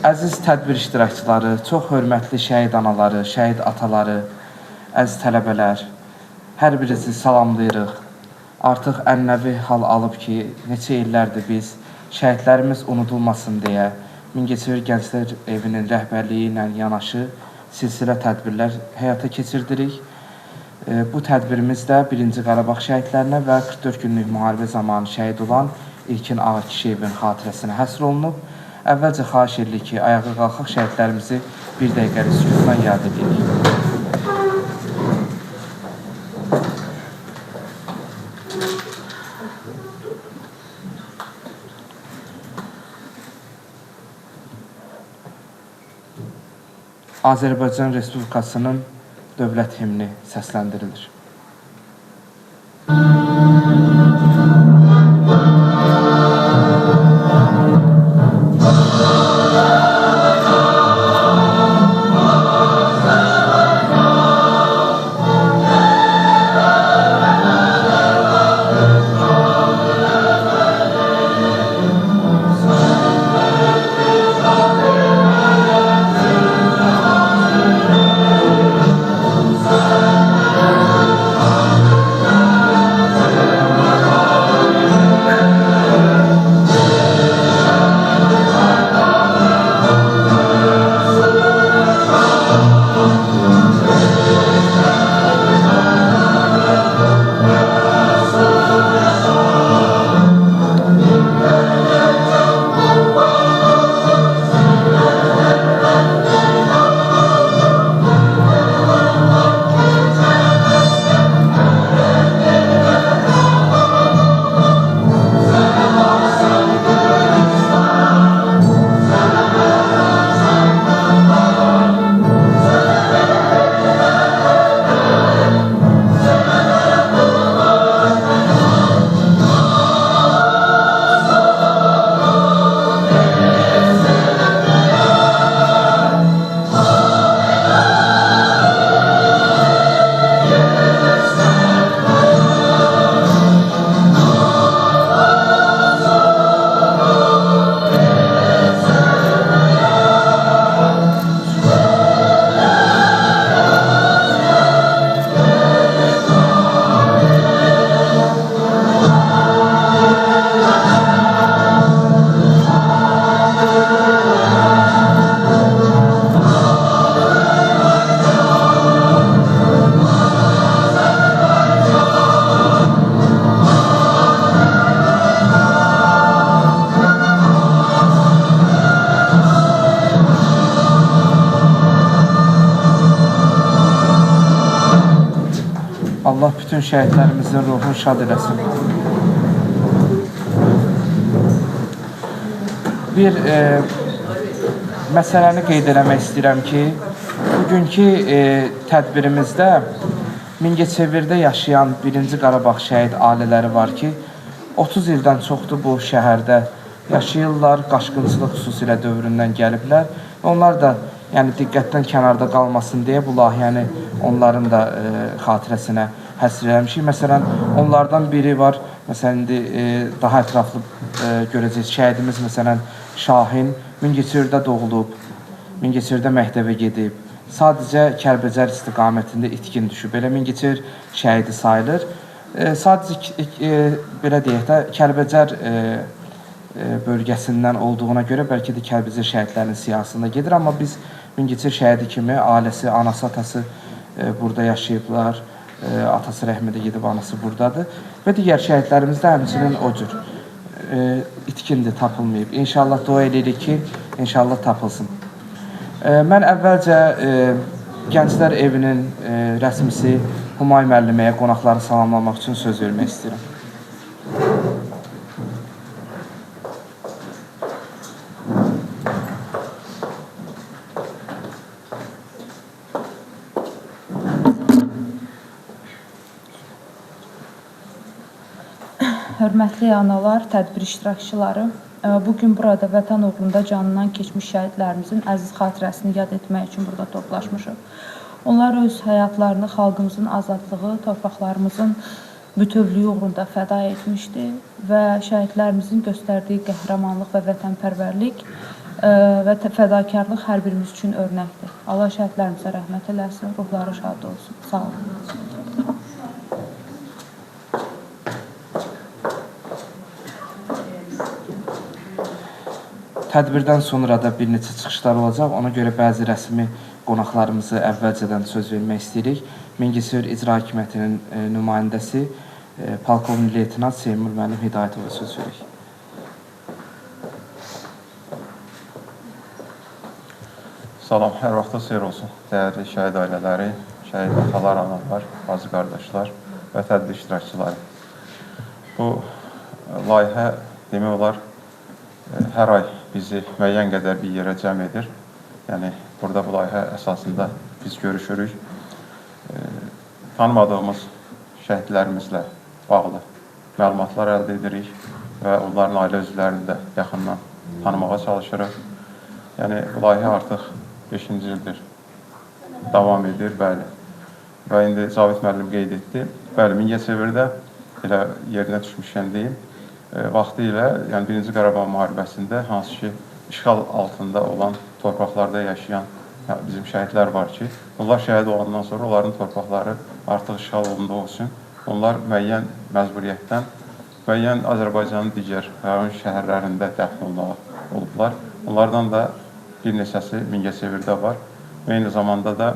Əziz tədbir iştirakçıları, çox hörmətli şəhid anaları, şəhid ataları, əziz tələbələr, hər birinizi salamlayırıq. Artıq ənənəvi hal alıb ki, neçə illərdir biz şəhidlərimiz unudulmasın deyə Mingəçevir Gənclər Evinin rəhbərliyi ilə yanaşı silsilə tədbirlər həyata keçirdirik. Bu tədbirimizdə 1-ci Qarabağ şəhidlərinə və 44 günlük müharibə zamanı şəhid olan İlkin Ağakişiyevin xatirəsinə həsr olunub. Əvvəlcə xahiş edirik ki, ayağa qalxaq şəhidlərimizi bir dəqiqəlik sükutla yad edirik. Azərbaycan Respublikasının dövlət himni səsləndirilir. Allah bütün şəhidlərimizin ruhunu şad eləsin. Bir məsələni qeyd eləmək istəyirəm ki, bugünkü tədbirimizdə Mingəçevirdə yaşayan 1-ci Qarabağ şəhid ailələri var ki, 30 ildən çoxdur bu şəhərdə yaşayırlar, qaçqınçılıq xüsusilə dövründən gəliblər. Onlar da diqqətdən kənarda qalmasın deyə bu layihəni onların da xatirəsinə həsr eləmişik. Məsələn, onlardan biri var, məsələn, daha ətraflı görəcək şəhidimiz, məsələn, Şahin Mingəçevirdə doğulub, Mingəçevirdə məktəbə gedib, sadəcə Kəlbəcər istiqamətində itkin düşüb, belə Mingəçevir şəhidi sayılır. Sadəcə, belə deyək də, Kəlbəcər bölgəsindən olduğuna görə bəlkə də Kəlbəcər şəhidlərinin siyahısında gedir, amma biz Mingəçevir şəhidi kimi ailəsi, anası, atası burada yaşayıblar, atası rəhmədə gedib, anası buradadır və digər şəhidlərimiz də həmçinin o cür itkindir, tapılmayıb. İnşallah dua edirik ki, inşallah tapılsın. Mən əvvəlcə Gənclər Evinin rəsmisi Humay müəlliməyə qonaqları salamlamaq üçün söz vermək istəyirəm. Hörmətli analar, tədbir iştirakçıları, bugün burada vətən uğrunda canından keçmiş şəhidlərimizin əziz xatirəsini yad etmək üçün burada toplaşmışıq. Onlar öz həyatlarını xalqımızın azadlığı, torpaqlarımızın bütövlüyü uğrunda fəda etmişdi və şəhidlərimizin göstərdiyi qəhrəmanlıq və vətənpərvərlik və fədakarlıq hər birimiz üçün örnəkdir. Allah şəhidlərimizə rəhmət eləsin, ruhları şad olsun. Sağ olun. Tədbirdən sonra da bir neçə çıxışlar olacaq. Ona görə bəzi rəsmi qonaqlarımızı əvvəlcədən söz vermək istəyirik. Mingəçevir İcra Hakimiyyətinin nümayəndəsi Polkovnik Leytenant Seymur müəllim Hidayətova söz veririk. Salam, hər vaxtınız xeyir olsun. Dəyərli şəhid ailələri, şəhid atalar, analar, bacı qardaşlar və tədbir iştirakçıları. Bu layihə demək olar hər ay bizi müəyyən qədər bir yerə cəm edir. Yəni, burada bu layihə əsasında biz görüşürük. Tanımadığımız şəhidlərimizlə bağlı məlumatlar əldə edirik və onların ailə üzvlərini də yaxından tanımağa çalışırıq. Yəni, bu layihə artıq 5-ci ildir davam edir, bəli. Və indi Cavid müəllim qeyd etdi. Bəli, Mingəçevirdə elə yerinə düşmüşkən deyim, vaxtı ilə, yəni 1-ci Qarabağ müharibəsində hansı ki, işğal altında olan torpaqlarda yaşayan bizim şəhidlər var ki, onlar şəhid olandan sonra onların torpaqları artıq işğal olunduğu üçün onlar müəyyən məcburiyyətdən, müəyyən Azərbaycanın digər rayon şəhərlərində dəfn olublar. Onlardan da bir neçəsi Mingəçevirdə var. Eyni zamanda da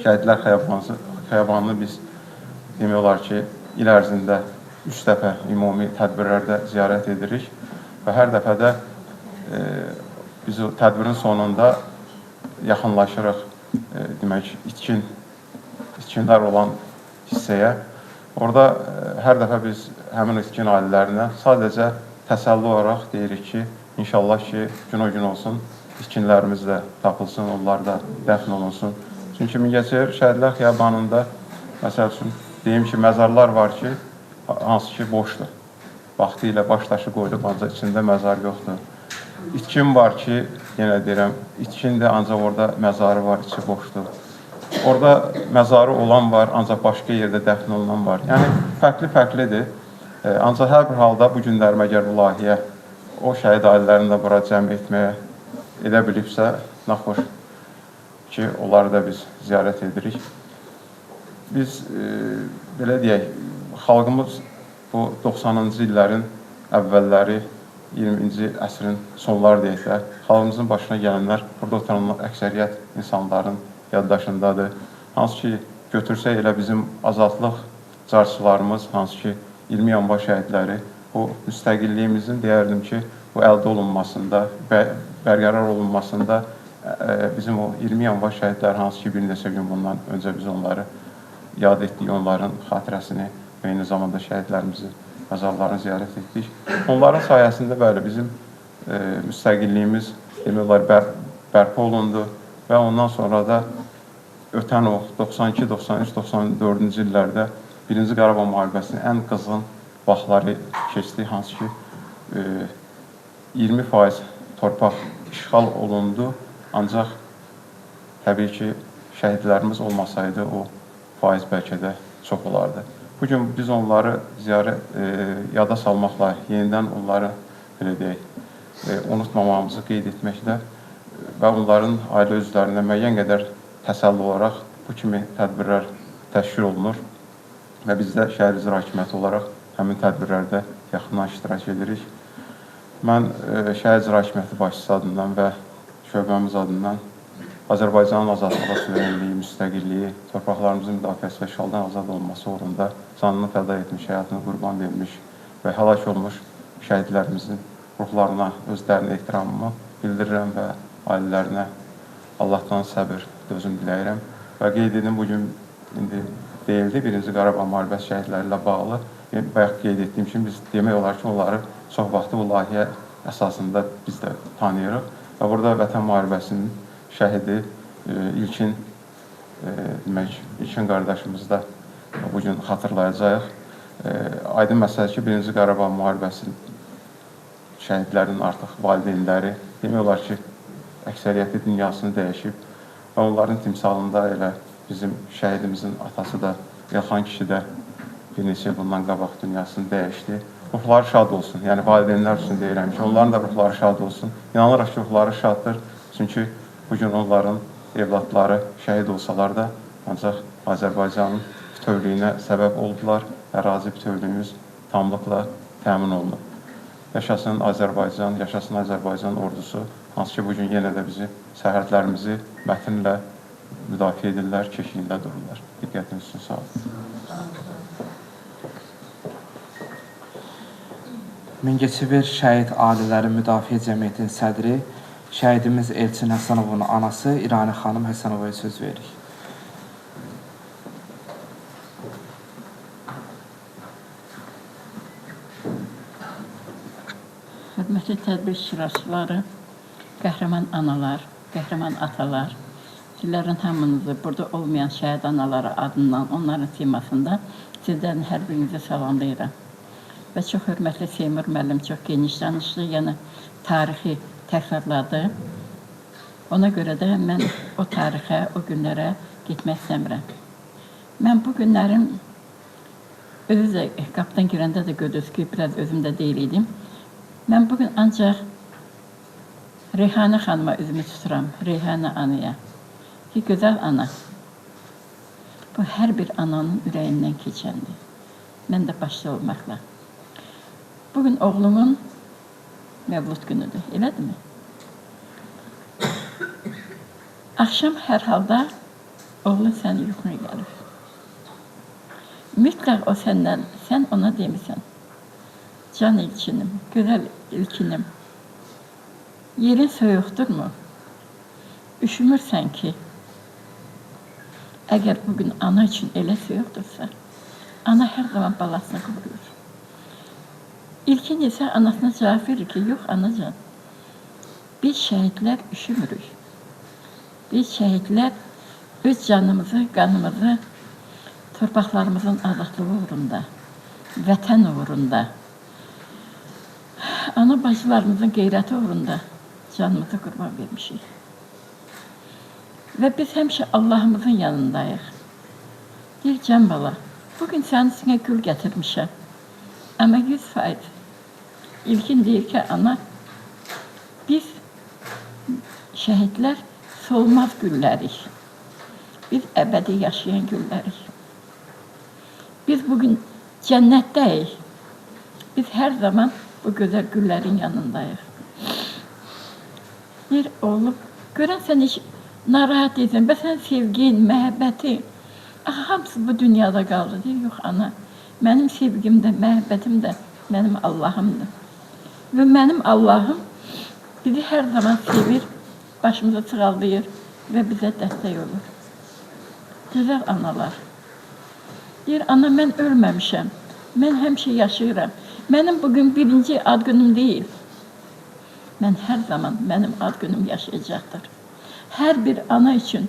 şəhidlər xiyabanını biz demək olar ki, il ərzində 3 dəfə ümumi tədbirlərdə ziyarət edirik və hər dəfə də biz o tədbirin sonunda yaxınlaşırıq demək, itkinlər olan hissəyə. Orada hər dəfə biz həmin itkin ailələrinə sadəcə təsəlli olaraq deyirik ki, inşallah ki, gün o gün olsun, itkinlərimiz də tapılsın, onlar da dəfn olunsun. Çünki Mingəçevir şəhidlər xiyabanında, məsəl üçün, deyim ki, məzarlar var ki, hansı ki, boşdur. Vaxtı ilə baş daşı qoyulub, ancaq içində məzar yoxdur. İtkin var ki, yenə deyirəm, itkin də ancaq orada məzarı var, içi boşdur. Orada məzarı olan var, ancaq başqa yerdə dəfn olunan var. Yəni, fərqli-fərqlidir. Ancaq hər bir halda bu günlərim əgər bu layihəyə o şəhid ailələrini də bura cəm etməyə edə bilibsə, naxoş ki, onları da biz ziyarət edirik. Biz, belə deyək, xalqımız bu 90-cı illərin əvvəlləri, 20-ci əsrin sonları deyək də, xalqımızın başına gələnlər, burada oturanlar əksəriyyət insanların yaddaşındadır. Hansı ki, götürsək elə bizim azadlıq carçılarımız, hansı ki, 20 yanvar şəhidləri, bu müstəqilliyimizin deyərdim ki, bu əldə olunmasında, bərqərar olunmasında bizim o 20 yanvar şəhidləri, hansı ki, bir neçə gün bundan öncə biz onları yad etdik, onların xatirəsini və eyni zamanda şəhidlərimizin məzarlarını ziyarət etdik. Onların sayəsində bəli, bizim müstəqilliyimiz demək olar bərpa olundu və ondan sonra da ötən o 92, 93, 94-cü illərdə 1-ci Qarabağ müharibəsinin ən qızğın vaxtları keçdi, hansı ki 20% torpaq işğal olundu, ancaq təbii ki, şəhidlərimiz olmasaydı o faiz bəlkə də çox olardı. Bugün biz onları yada salmaqla, yenidən onları belə deyək, unutmamamızı qeyd etməklə və onların ailə üzvlərinə müəyyən qədər təsəlli olaraq bu kimi tədbirlər təşkil olunur və biz də şəhər icra hakimiyyəti olaraq həmin tədbirlərdə yaxından iştirak edirik. Mən şəhər icra hakimiyyəti başçısı adından və şöbəmiz adından Azərbaycanın azadlığı, suverenliyi, müstəqilliyi, torpaqlarımızın müdafiəsi və işğaldan azad olması uğrunda canını fəda etmiş, həyatını qurban vermiş və həlak olmuş şəhidlərimizin ruhlarına, özlərinə ehtiramımı bildirirəm və ailələrinə Allahdan səbir, dözüm diləyirəm. Və qeyd edim, bugün indi deyildi, 1-ci Qarabağ müharibəsi şəhidləri ilə bağlı. Bayaq qeyd etdiyim kimi, biz demək olar ki, onları çox vaxtı bu layihə əsasında biz də tanıyırıq. Və burada Vətən müharibəsinin şəhidi İlkin qardaşımız da bugün xatırlayacaq. Aydın məsələ ki, 1-ci Qarabağ müharibəsinin şəhidlərinin artıq valideynləri demək olar ki, əksəriyyəti dünyasını dəyişib və onların timsalında elə bizim şəhidimizin atası da, Elxan kişi də bir neçə bundan qabaq dünyasını dəyişdi. ruhları şad olsun. Yəni valideynlər üçün deyirəm ki, onların da ruhları şad olsun. İnanırıq ki, ruhları şaddır. Çünki bu gün onların evladları şəhid olsalar da ancaq Azərbaycanın bütövlüyünə səbəb oldular. Ərazi bütövlüyümüz tamlıqla təmin olunub. Yaşasın Azərbaycan, yaşasın Azərbaycan ordusu. Hansı ki, bugün yenə də bizi, sərhədlərimizi mətinlə müdafiə edirlər, keşiyində dururlar. Diqqətiniz üçün sağ olun. Mingəçevir Şəhid Ailələri Müdafiə Cəmiyyətinin sədri, şəhidimiz Elçin Həsənovun anası İrani xanım Həsənovaya söz veririk. Hörmətli tədbir iştirakçıları, qəhrəman analar, qəhrəman atalar, sizlərin hamınızı burada olmayan şəhid anaları adından, onların simasında sizlərin hər birinizi salamlayıram. Və çox hörmətli Seymur müəllim çox geniş danışdı, yəni tarixi təkrarladı. Ona görə də mən o tarixə, o günlərə getmək istəmirəm. Mən bu günlərim, özü də qapıdan girəndə də gördünüz ki, biraz özümdə deyil idim. Mən bugün ancaq Reyhanə xanıma üzümü tuturam, Reyhanə anaya. Ki, gözəl ana, bu hər bir ananın ürəyindən keçəndir. Mən də başda olmaqla. Bugün oğlumun məvlud günüdür, elədirmi? Axşam hər halda oğlun səni yuxuna gəlir. Mütləq o səndən, sən ona demisən. Can ilkinim, gözəl ilkinim. Yerin soyuqdurmu? Üşümürsən ki, əgər bugün ana üçün elə soyuqdursa, ana hər zaman balasını qoruyur. İlkin isə anasına cavab verir ki, yox anacan, biz şəhidlər üşümürük. Biz şəhidlər öz canımızı, qanımızı torpaqlarımızın azadlığı uğrunda, vətən uğrunda, ana bacılarımızın qeyrəti uğrunda canımızı qurban vermişik. Və biz həmişə Allahımızın yanındayıq. Deyir, can bala, bugün sənin üstünə gül gətirmişəm. Amma 100%. İlkin deyir ki, ana, biz şəhidlər solmaz güllərik. Biz əbədi yaşayan güllərik. Biz bugün cənnətdəyik. Biz hər zaman bu gözəl güllərin yanındayıq. Deyir, oğlum, görən sən heç narahat edin, və sən sevgin, məhəbbətin, hamısı bu dünyada qaldı. Deyir, yox ana, mənim sevgim də, məhəbbətim də mənim Allahımdır. Və mənim Allahım bizi hər zaman sevir, başımıza sığaldayır və bizə dəstək olur. Gözəl analar. Deyir, ana, mən ölməmişəm, mən həmişə yaşayıram. Mənim bugün birinci ad günüm deyil. Mən hər zaman mənim ad günüm yaşayacaqdır. Hər bir ana üçün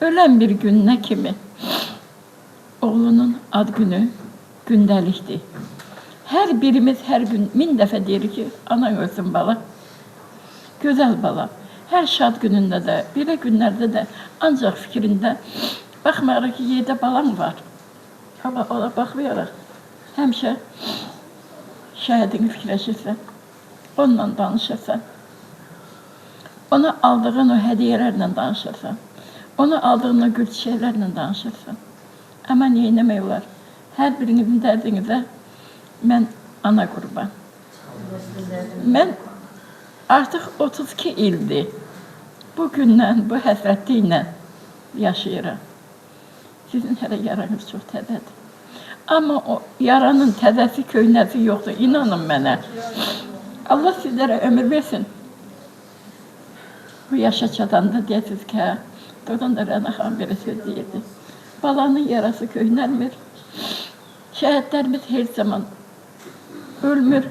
ölən bir gününə kimi oğlunun ad günü gündəlikdir. Hər birimiz hər gün 1000 dəfə deyirik ki, anan ölsün bala, gözəl bala. Hər şad günündə də, belə günlərdə də ancaq fikrində baxmayaraq ki, yerdə balam var. Amma ona baxmayaraq həmişə şəhidini fikirləşirsən, onunla danışırsan, ona aldığın o hədiyyələrlə danışırsan, ona aldığın o gül çiçəklərlə danışırsan. Amma neynəmək olar? Hər birinizin dərdinizə mən ana qurban. Mən artıq 32 ildir bu gündən, bu həsrətliklə yaşayıram. Sizin hələ yaranız çox təzədir. Amma o yaranın təzəsi, köynəsi yoxdur, inanın mənə. Allah sizlərə ömür versin. Bu yaşa çatanda deyəsiniz ki, doğrudan da Rəna xanım belə söz deyirdi. Balanın yarası köynəlmir. Şəhidlərimiz hər zaman ölmür.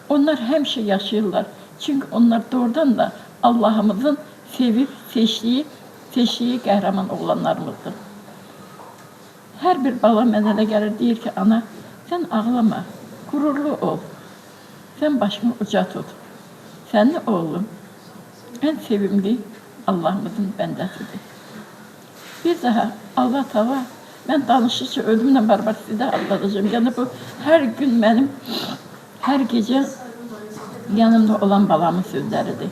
Onlar həmişə yaşayırlar. Çünki onlar doğrudan da Allahımızın sevib, seçdiyi qəhrəman oğlanlarımızdır. Hər bir bala mənə elə gəlir, deyir ki, ana, sən ağlama, qürurlu ol. Sən başını uca tut. Sənin oğlum ən sevimli Allahımızın bəndəsidir. Bir daha Allah tava, mən danışdıqca ölümlə bərabər sizə anladacağım. Yəni bu hər gün mənim hər gecə yanımda olan balamın sözləridir.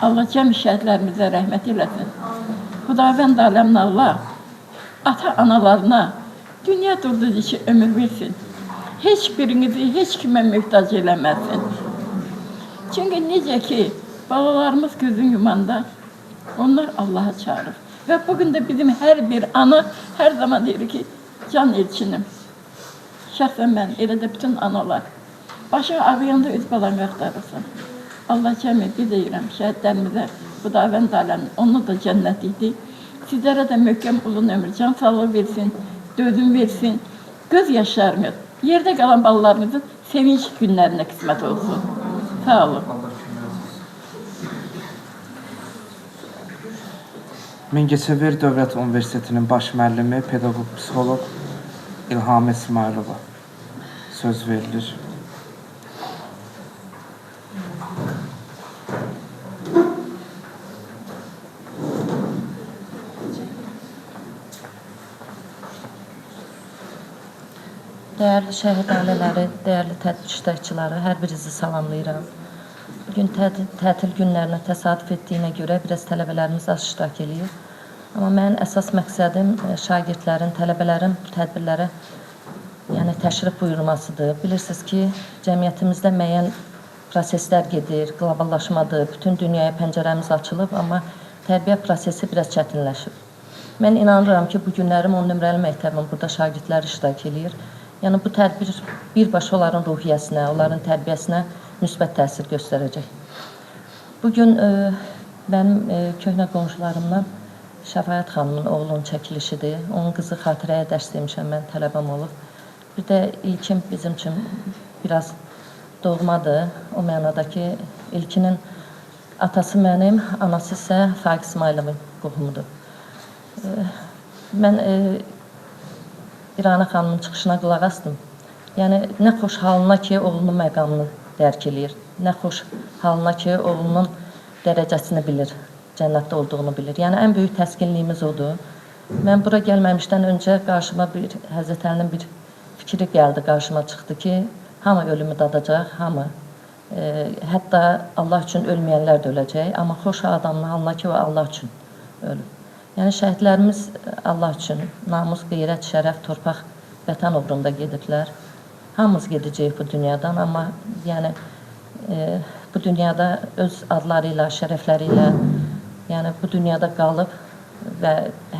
Allah cəmi şəhidlərimizə rəhmət eləsin. Xudavənd aləmin Allah ata-analarına dünya durduğu ki, ömür versin. Heç birinizi heç kimə möhtac eləməsin. Çünki necə ki, balalarımız gözün yumanda onlar Allah'a çağırır. Və bugün də bizim hər bir ana hər zaman deyir ki, can elçinim. Şəxsən mən, elə də bütün analar. Başı ağrıyanda öz balanı axtarırsan. Allah cəmi, bir deyirəm, şəhidlərimizə, Xudavənd aləmin, onu da cənnət idi. Sizlərə də möhkəm uzun ömür, can sağlığı versin, dözüm versin, göz yaşlarınız, yerdə qalan balalarınızın sevinç günlərinə qismət olsun. Sağ olun. Mingəçevir Dövlət Universitetinin baş müəllimi, pedaqoq, psixoloq İlham İsmailova söz verilir. Dəyərli şəhid ailələri, dəyərli tədbir iştirakçıları, hər birinizi salamlayıram. Bugün tətil günlərinə təsadüf etdiyinə görə biraz tələbələrimiz az iştirak edir. Amma mənim əsas məqsədim şagirdlərin, tələbələrin tədbirlərə təşrif buyurmasıdır. Bilirsiniz ki, cəmiyyətimizdə müəyyən proseslər gedir, qloballaşmadır, bütün dünyaya pəncərəmiz açılıb, amma tərbiyə prosesi biraz çətinləşib. Mən inanıram ki, bu günlərim 10 nömrəli məktəbin burada şagirdlər iştirak edir. Yəni bu tədbir birbaşa onların ruhiyyəsinə, onların tərbiyəsinə müsbət təsir göstərəcək. Bugün mənim köhnə qonşularımdan Şəfayət xanımın oğlunun çəkilişidir. Onun qızı xatirəyə dərs demişəm, mən tələbəm olub. Bir də İlkin bizim üçün biraz doğmadır. O mənada ki, İlkinin atası mənim, anası isə Faiq İsmailovun qohumudur. Mən İrana xanımın çıxışına qulaq asdım. Yəni, nə xoş halına ki, oğlunun məqamını dərk eləyir. Nə xoş halına ki, oğlunun dərəcəsini bilir, cənnətdə olduğunu bilir. Yəni, ən böyük təskinliyimiz odur. Mən bura gəlməmişdən öncə qarşıma Həzrət Əlinin bir fikri gəldi, qarşıma çıxdı ki, hamı ölümü dadacaq, hamı. Hətta Allah üçün ölməyənlər də öləcək, amma xoş adamın halına ki, o Allah üçün ölür. Yəni, şəhidlərimiz Allah üçün namus, qeyrət, şərəf, torpaq, vətən uğrunda gediblər. Hamımız gedəcəyik bu dünyadan, amma yəni, bu dünyada öz adları ilə, şərəfləri ilə, yəni bu dünyada qalıb və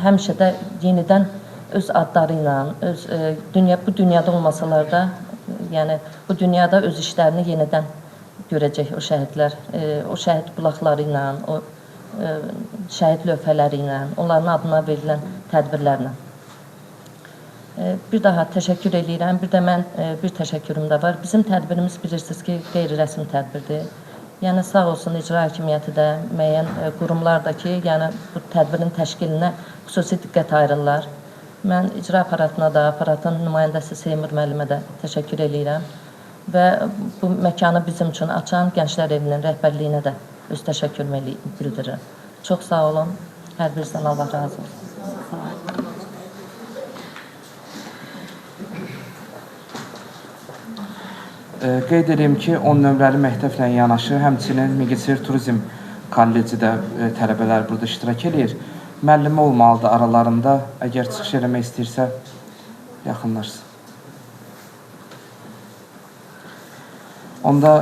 həmişə də yenidən öz adları ilə, bu dünyada olmasalar da, yəni bu dünyada öz işlərini yenidən görəcək o şəhidlər, o şəhid bulaqları ilə, o şəhid lövhələri ilə, onların adına verilən tədbirlərlə. Bir daha təşəkkür edirəm. Bir də mən bir təşəkkürüm də var. Bizim tədbirimiz bilirsiniz ki, qeyri-rəsmi tədbirdir. Yəni, sağ olsun icra hakimiyyəti də, müəyyən qurumlar da ki, yəni bu tədbirin təşkilinə xüsusi diqqət ayırırlar. Mən icra aparatına da, aparatın nümayəndəsi Seymur müəllimə də təşəkkür edirəm. Və bu məkanı bizim üçün açan Gənclər Evinin rəhbərliyinə də öz təşəkkürümü bildirirəm. Çox sağ olun. Hər birinizdən Allah razı olsun. Qeyd edeyim ki, 10 nömrəli məktəblə yanaşı, həmçinin Mingəçevir Turizm Kolleci də tələbələr burada iştirak edir. Müəllimi olmalıdır aralarında. Əgər çıxış eləmək istəyirsə, yaxınlaşsın. Onda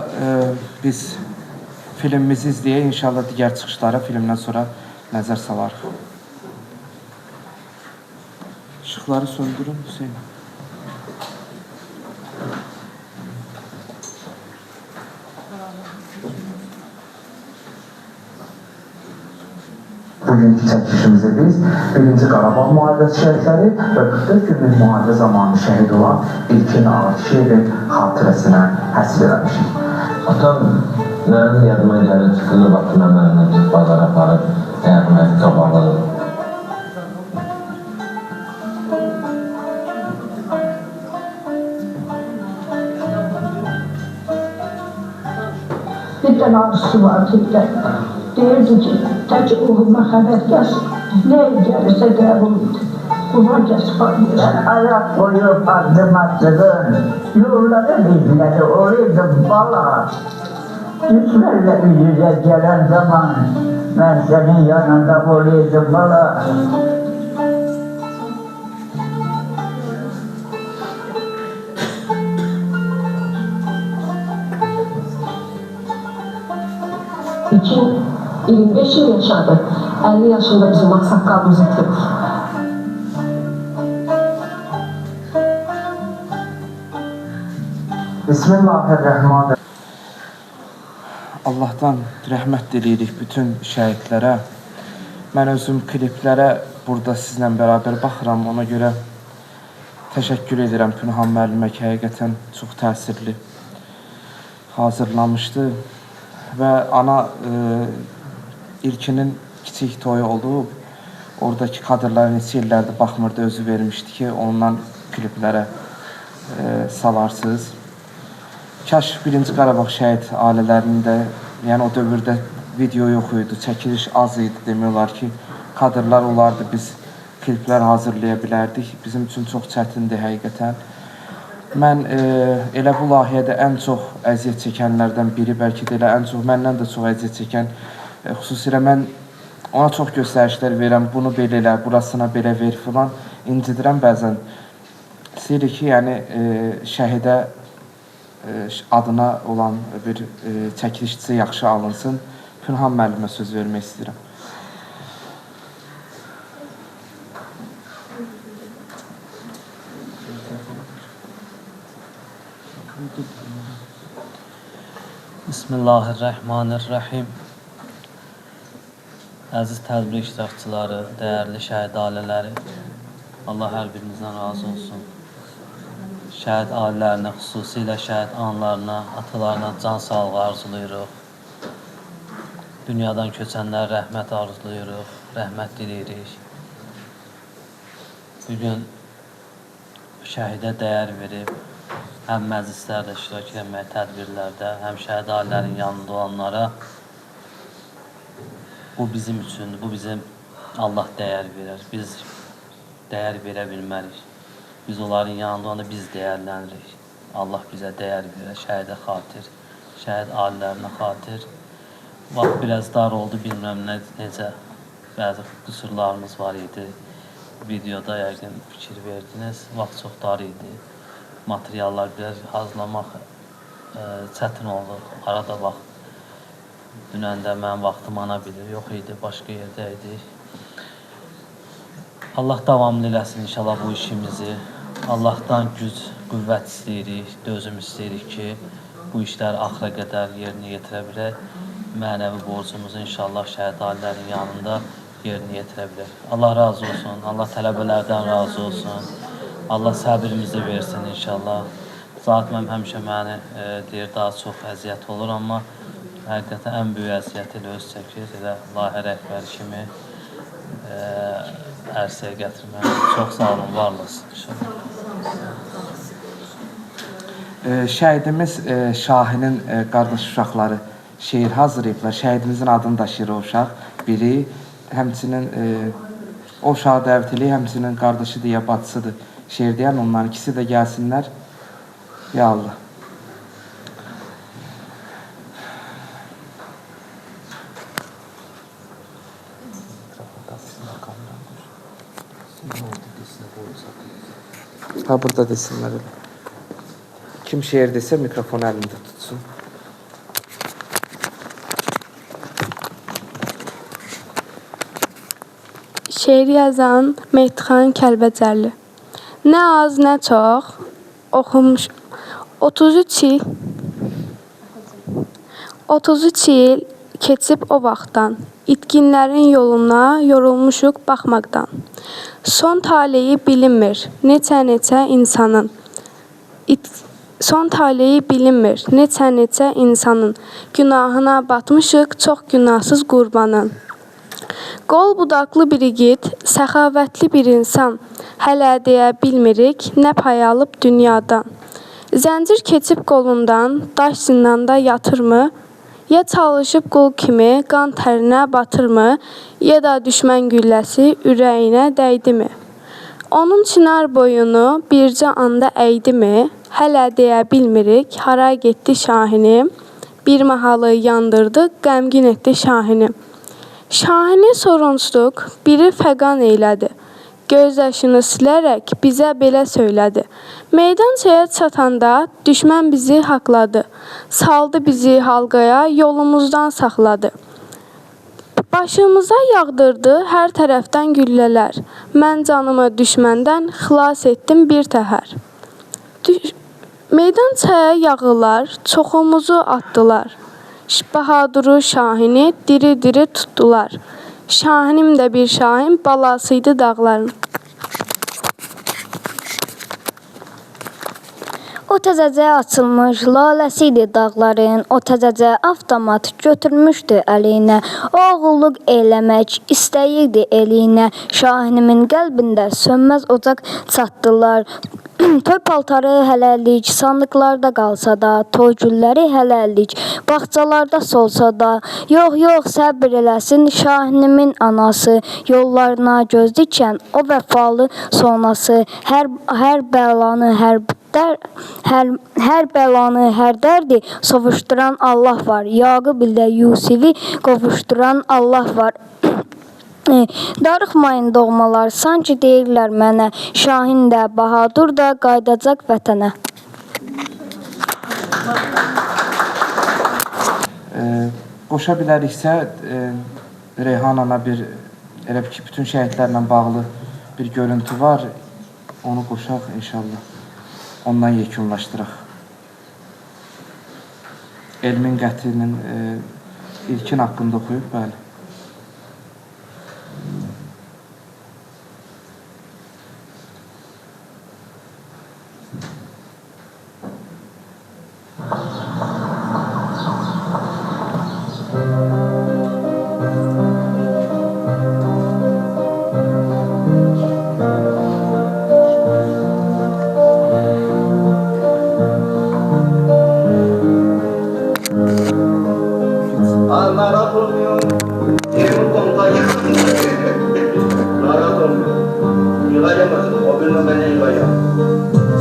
biz filmimizi izləyək. İnşallah digər çıxışlara filmdən sonra nəzər salarıq. İşıqları söndürün, Hüseyin. Bugünkü çəkilişimizi biz 1-ci Qarabağ müharibəsi şəhidləri və 44 günlük müharibə zamanı şəhid olan İlkin Ağakişiyevin xatirəsinə həsr eləmişik. Atam mənim yadıma gəlir, çıxılır vaxtı mən mənimlə bazara aparıb, həyatımə qabağı. Bir dənə arzusu vardı bir də. Deyirdi ki, tək oğluma xəbər gəlsin, nə gəlirsə qəbul edir. Buna geçmeyin. Ben ayak koyup adım attığın yolları bizleri oraydı bala. Düşlerle yüze gelen zaman ben senin yanında olaydım bala. İki, 25 yıl yaşadı. 50 yaşında bizim aksakalımızı bitirdi. Bismillahirrahmanirrahim. Allahdan rəhmət diləyirik bütün şəhidlərə. Mən özüm kliplərə burada sizlə bərabər baxıram. Ona görə təşəkkür edirəm Pünhan müəllimə ki, həqiqətən çox təsirli hazırlamışdı. Və ana ilkinin kiçik toyu olub. Oradakı kadrlara neçə illərdir baxmırdı, özü vermişdi ki, ondan kliplərə salarsınız. Kaş 1-ci Qarabağ şəhid ailələrinin də, yəni o dövrdə video yox idi, çəkiliş az idi, demək olar ki, kadrlar olardı, biz kliplər hazırlaya bilərdik. Bizim üçün çox çətindir həqiqətən. Mən elə bu layihədə ən çox əziyyət çəkənlərdən biri, bəlkə də elə ən çox, məndən də çox əziyyət çəkən, xüsusilə mən ona çox göstərişlər verirəm, bunu belə elə, burasına belə ver filan, incidirəm bəzən. İstəyirik ki, yəni şəhidə adına olan bir çəkilişçisi yaxşı alınsın. Pünhan müəllimə söz vermək istəyirəm. Bismillahirrahmanirrahim. Əziz tədbir iştirakçıları, dəyərli şəhid ailələri, Allah hər birinizdən razı olsun. Şəhid ailələrinə, xüsusilə şəhid anlarına, atalarına can sağlığı arzulayırıq. Dünyadan köçənlər rəhmət arzulayırıq, rəhmət diləyirik. Bugün şəhidə dəyər verib, həm məclislərdə iştirak etmək, tədbirlərdə, həm şəhid ailələrin yanında olanlara bu bizim üçündür, bu bizim Allah dəyər verir. Biz dəyər verə bilmərik. Biz onların yanında olanda biz dəyərlənirik. Allah bizə dəyər verir, şəhidə xatir, şəhid ailələrinə xatir. Vaxt biraz dar oldu, bilmirəm necə bəzi qüsurlarımız var idi. Videoda yəqin fikir verdiniz, vaxt çox dar idi. Materiallar biraz hazırlamaq çətin oldu, arada vaxt. Dünən də mənim vaxtım ana bilir, yox idi, başqa yerdə idi. Allah davamlı eləsin inşallah bu işimizi. Allahdan güc, qüvvət istəyirik, dözüm istəyirik ki, bu işləri axıra qədər yerinə yetirə bilək. Mənəvi borcumuzu inşallah şəhid ailələrinin yanında yerinə yetirə bilək. Allah razı olsun, Allah tələbələrdən razı olsun. Allah səbrimizi versin inşallah. Zat mənim həmişə məni deyir, daha çox əziyyət olur, amma həqiqətən ən böyük əziyyəti ilə öz çəkir. Elə layihə rəhbəri kimi ərsəyə gətirmək. Çox sağ olun, var olasın inşallah. Şəhidimiz Şahinin qardaş uşaqları şeir hazırlayıblar. Şəhidimizin adını daşıyır o uşaq. Biri, həmçinin o uşağı dəvət eləyir, həmçinin qardaşı deyə bacısıdır. Şeir deyən onların ikisi də gəlsinlər. Ya Allah. Ha, burada desinlər elə. Kim şeir desə mikrofonu əlində tutsun. Şeir yazan Mehdixan Kəlbəcərli. Nə az, nə çox oxumuş 33 il keçib o vaxtdan. İtkinlərin yoluna yorulmuşuq baxmaqdan. Son taleyi bilinmir neçə insanın. Son taleyi bilinmir neçə insanın. Günahına batmışıq çox günahsız qurbanın. Qol budaqlı bir igid, səxavətli bir insan. Hələ deyə bilmirik nə pay alıb dünyadan. Zəncir keçib qolundan, daş zindanda yatırmı? Ya çalışıb qul kimi qan tərinə batırmı? Ya da düşmən gülləsi ürəyinə dəydimi? Onun çınar boyunu bircə anda əydimi? Hələ deyə bilmirik, hara getdi şahinim? Bir mahalı yandırdı, qəmgin etdi şahini. Şahini sorunsduq, biri fəqan eylədi. Göz yaşını silərək bizə belə söylədi. Meydançaya çatanda düşmən bizi haqladı. Saldı bizi halqaya, yolumuzdan saxladı. Başımıza yağdırdı hər tərəfdən güllələr. Mən canımı düşməndən xilas etdim bir təhər. Meydançaya yağırlar, çoxumuzu atdılar. Bahaduru şahini diri-diri tutdular. Şahinim də bir şahin balasıydı dağların. O təzəcə açılmış laləsi idi dağların, o təzəcə avtomat götürmüşdü əlinə. Oğulluq eləmək istəyirdi elinə, şahinimin qəlbində sönməz ocaq çatdılar. Toy paltarı hələlik, sandıqlarda qalsa da, toy gülləri hələlik, bağçalarda solsa da, yox, səbr eləsin şahinimin anası, yollarına göz dikən o vəfalı sonası, hər bəlanı, hər bəlanı, hər dərdi sovuşduran Allah var. Yaqub ilə Yusifi qovuşduran Allah var. Darıxmayın doğmalar, sanki deyirlər mənə, Şahin də, Bahadur da qaydacaq vətənə. Qoşa biləriksə, Reyhan ana elə ki, bütün şəhidlərlə bağlı bir görüntü var. Onu qoşaq inşallah. Ondan yekunlaşdıraq. Elmin qətlinin ilkin haqqında oxuyub, bəli.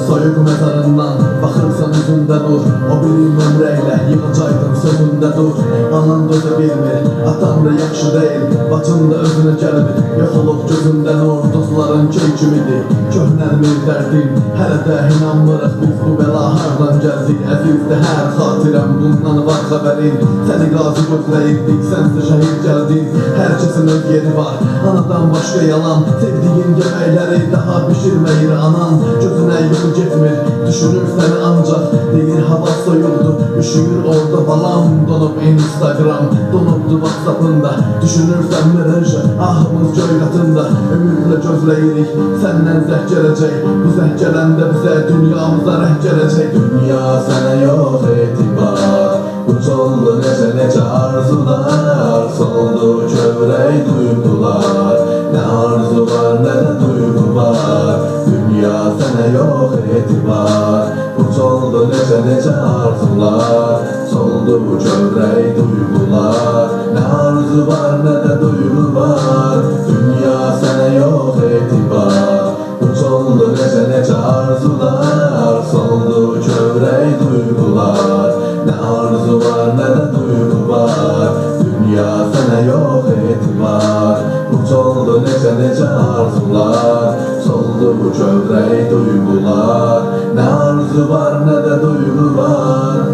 Soyuq məzarından baxırsan üzündə dur, o biri ömrəylə yığacaydın sözündə dur. Anan dözə bilmir, atan da yaxşı deyil, bacın da özünə gəlmir. Yox olub gözündə nur, dostların köy kimidir. Köhnəlmir dərdin, hələ də inanmırıq biz bu bəla hardan gəldik. Əzizdə hər xatirəm, bundan var xəbərin. Səni qazi gözləyirdik, sənsə şəhid gəldin. Hər kəsin öz yeri var, anadan başqa yalan. Sevdiyin yeməkləri daha bişirməyir anan. Gözünə yol getmir, düşünür səni ancaq. Deyir hava soyuldu, üşüyür orada balam. Donub Instagram, donubdu WhatsAppında. Düşünürsən mirajı, ahımız göy qatında. Ümidlə gözləyirik, səndən zəh gələcək. Bu zəh gələndə bizə dünyamıza rəh gələcək. Dünya sənə yox etibar, uçoldu necə arzular. Soldu kövrək duygular, nə arzu var, nə də duygu var. Dünya sənə yox etibar, uçoldu necə arzular. Soldu kövrək duygular, nə arzu var, nə də duygu var. Dünya sənə yox etibar, uçoldu necə arzular. Soldu kövrək duygular, nə arzu var, nə də duygu var. Dünya sənə yox etibar, uçoldu necə arzular. Soldu bu kövrək duygular, nə arzu var, nə də duygu var.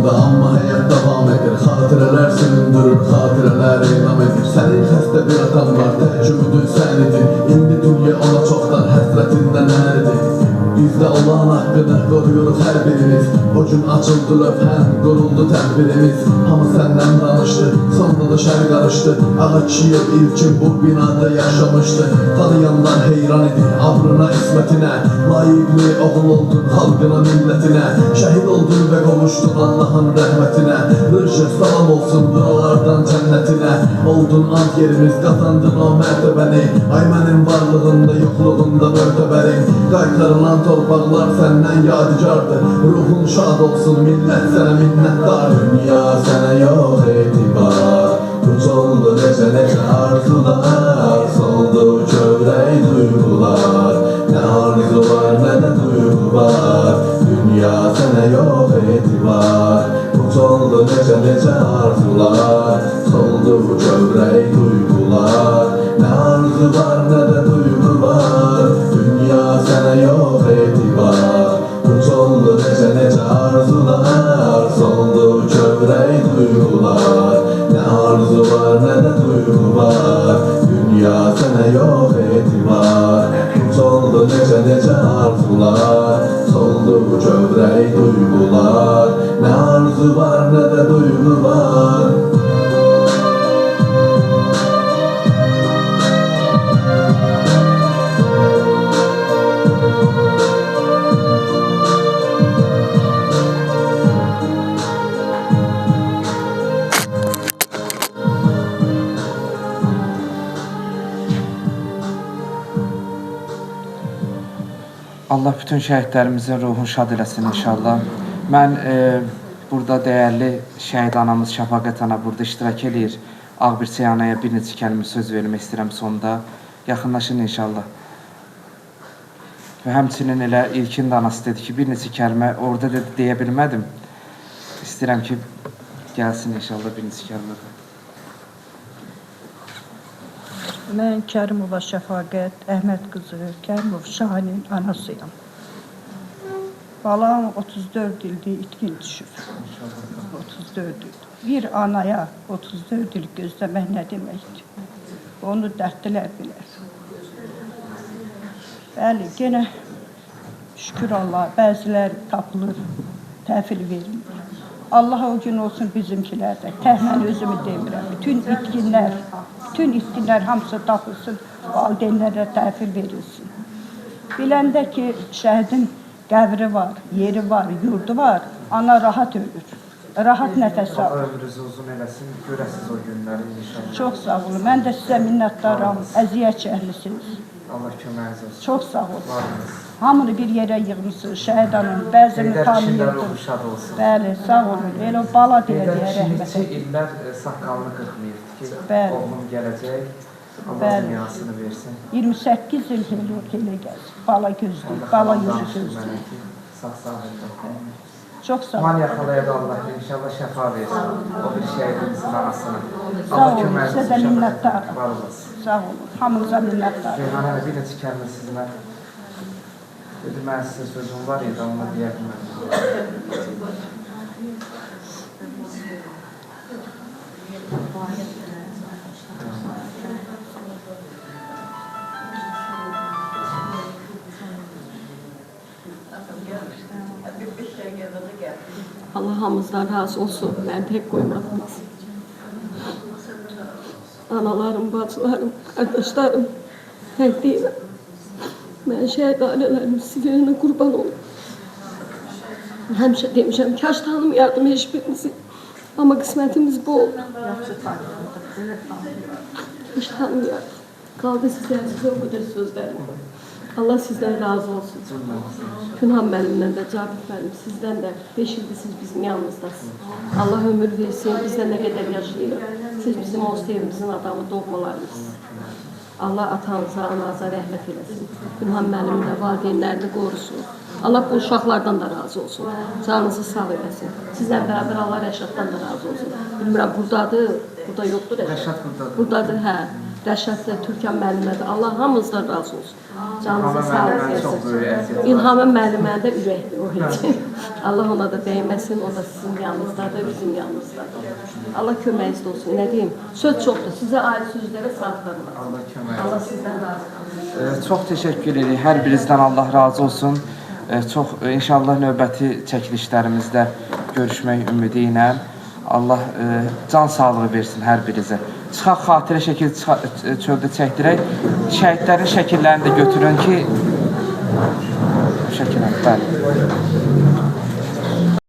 Amma həyat davam edir, xatirələr süründürür, xatirələr eynam edir. Sənin xəstə bir atan var, tək ümidin sən idin. İndi dünya ona çoxdan həsrətindən əridir. Bizdə olan haqqını qoruyuruq hər birimiz. O gün açıldı lövhən, quruldu tədbirimiz. Hamı səndən danışdı, sonunda da şər qarışdı. Ağa Kiyev ilkin bu binada yaşamışdı. Tanıyanlar heyran idi abrına, ismətinə. Layiqli oğul oldun xalqına, millətinə. Şəhid oldun və qovuşdun Allahın rəhmətinə. Rıjı salam olsun buralardan cənnətinə. Oldun ant yerimiz, qazandın o mərtəbəni. Ay mənim varlığında, yoxluğunda möhtəbərim. Qaytarılan torpaqlar səndən yadigardır. Ruhun şad olsun, millət sənə minnətdar. Dünya sənə yox etibar. Uç oldu necə arzular. Soldu kövrək duyğular. Nə arzu var, nə də duyğu var. Dünya sənə yox etibar. Uç oldu necə arzular. Soldu kövrək duyğular. Nə arzu var, nə də duyğu var. Dünya sənə yox etibar. Uç oldu necə arzular. Soldu kövrək duyğular. Nə arzu var, nə də duyğu var. Dünya sənə yox etibar. Uç oldu necə arzular. Soldu kövrək duyğular. Nə arzu var, nə də duyğu var. Allah bütün şəhidlərimizin ruhunu şad eləsin inşallah. Mən burada dəyərli şəhid anamız Şəfaqət ana burada iştirak eləyir. Ağbirçək anaya bir neçə kəlmə söz vermək istəyirəm sonda. Yaxınlaşın inşallah. Və həmçinin elə İlkin də anası dedi ki, bir neçə kəlmə orada dedi, deyə bilmədim. İstəyirəm ki, gəlsin inşallah bir neçə kəlmə. Mən Kərimova Şəfaqət, Əhməd qızı, Kərimov Şahanin anasıyam. Balam 34 ildir itkin düşüb. 34 il. Bir anaya 34 il gözləmək nə deməkdir? Onu dərdlər bilər. Bəli, yenə şükür Allah, bəziləri tapılır, təhvil verilmir. Allah o gün olsun bizimkilərdə. Təhmən özümü demirəm. Bütün itkinlər hamısı tapılsın, valideynlərə təhvil verilsin. Biləndə ki, şəhidin qəbri var, yeri var, yurdu var, ana rahat ölür. Rahat nəfəs alır. Allah ömrünüzü uzun eləsin, görəsiniz o günləri inşallah. Çox sağ olun. Mən də sizə minnətdaram, əziyyət çəkmisiniz. Allah köməyiniz olsun. Çox sağ olun. Hamını bir yerə yığmışsınız, şəhid anın, bəzini tanıyırdınız. Bəli, sağ olun. Elə o bala deyə rəhmət. Neçə illər saqqalını qırxmayırdı ki, oğlum gələcək, Allah dünyasını versin. 28 il elə gəlsin. Bala gözləyir, bala yüzü gözləyir. Sağ-sağlıqda. Çox sağ olun. Man yaxalayadı Allah, inşallah şəfa versin. O bir şəhidimizin anasını. Sağ olun, sizə də minnətdaram. Var olasın. Sağ olun, hamınıza minnətdaram. Reyhan bir neçə kəlmə sizinlə. Dedi, mən sizə sözüm var idi, onu deyə bilmədim. Allah hamımızdan razı olsun. Mən tək qoymadınız. Analarım, bacılarım, qardaşlarım, tək deyiləm. Mən şəhid ailələrim sizinlə qurban olum. Həmişə demişəm, kaş tanımayardım heç birinizi. Amma qismətimiz bu oldu. Kaş tanımayardım. Qaldı sizə o qədər sözlərim. Allah sizdən razı olsun. Günhan müəllimdən də, Cabir müəllim, sizdən də 5 ildir siz bizim yanımızdasınız. Allah ömür versin, bizdən nə qədər yaşayırıq. Siz bizim o sevimizin adamı, doğmalarımızsınız. Allah atanıza, ananıza rəhmət eləsin. Günhan müəllimin də valideynlərini qorusun. Allah bu uşaqlardan da razı olsun. Canınızı sağ eləsin. Sizlə bərabər Allah Rəşaddan da razı olsun. Bilmirəm, buradadır, burada yoxdur Rəşad. Buradadır, hə. Rəşad da Türkan müəllimədir. Allah hamımızdan razı olsun. Canınıza sağlıq versin. İlhamın müəllimə də ürəkdir o heç. Allah ona da dəyməsin, o da sizin yanınızdadır, bizim yanımızdadır. Allah köməyinizdə olsun. Nə deyim? Söz çoxdur. Sizə aid sözlərə sağlıqlarım var. Allah sizdən razı olsun. Çox təşəkkür edirik. Hər birinizdən Allah razı olsun. Çox inşallah növbəti çəkilişlərimizdə görüşmək ümidi ilə Allah can sağlığı versin hər birinizə. Çıxaq xatirə şəkil çöldə çəkdirək. Şəhidlərin şəkillərini də götürün ki, şəkillər, bəli.